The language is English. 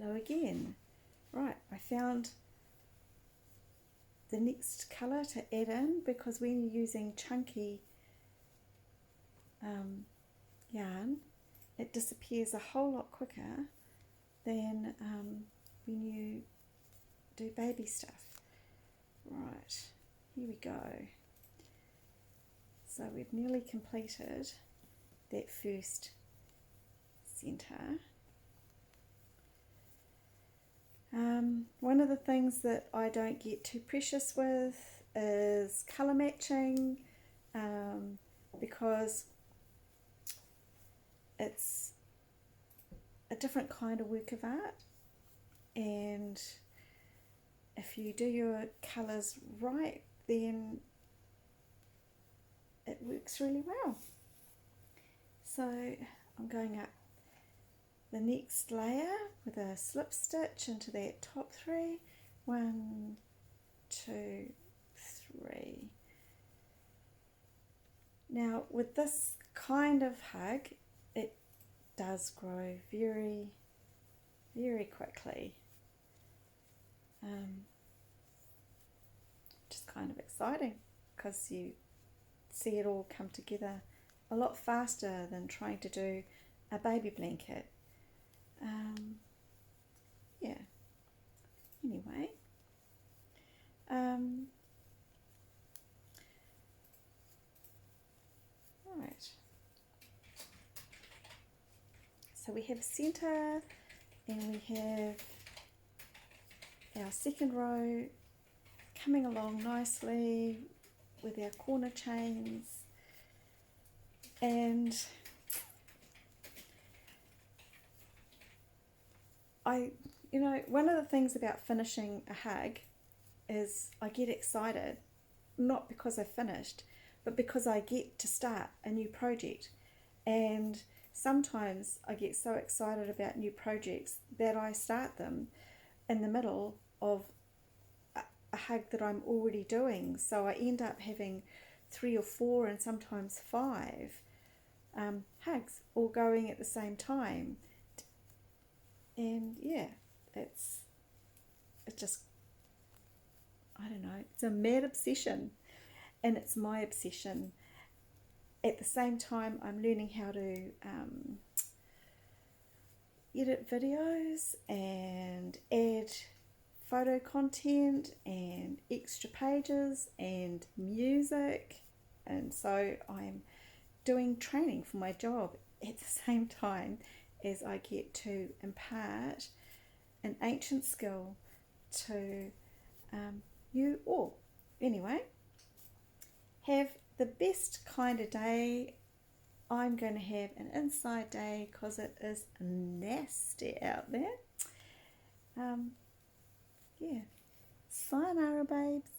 Hello again. Right, I found the next colour to add in, because when you're using chunky yarn, it disappears a whole lot quicker than when you do baby stuff. Right, here we go. So we've nearly completed that first centre. One of the things that I don't get too precious with is colour matching, because it's a different kind of work of art, and if you do your colours right, then it works really well. So I'm going up the next layer with a slip stitch into that top three. 1, 2, 3. Now with this kind of hug, it does grow very, very quickly. Just kind of exciting, because you see it all come together a lot faster than trying to do a baby blanket. Yeah, anyway, right, so we have centre, and we have our second row coming along nicely with our corner chains, and one of the things about finishing a hug is I get excited, not because I finished, but because I get to start a new project. And sometimes I get so excited about new projects that I start them in the middle of a hug that I'm already doing. So I end up having 3 or 4 and sometimes 5 hugs all going at the same time. And yeah, it's just, I don't know, it's a mad obsession, and it's my obsession. At the same time, I'm learning how to edit videos and add photo content and extra pages and music, and so I'm doing training for my job at the same time as I get to impart an ancient skill to you all. Anyway, have the best kind of day. I'm going to have an inside day because it is nasty out there. Yeah, sayonara babes.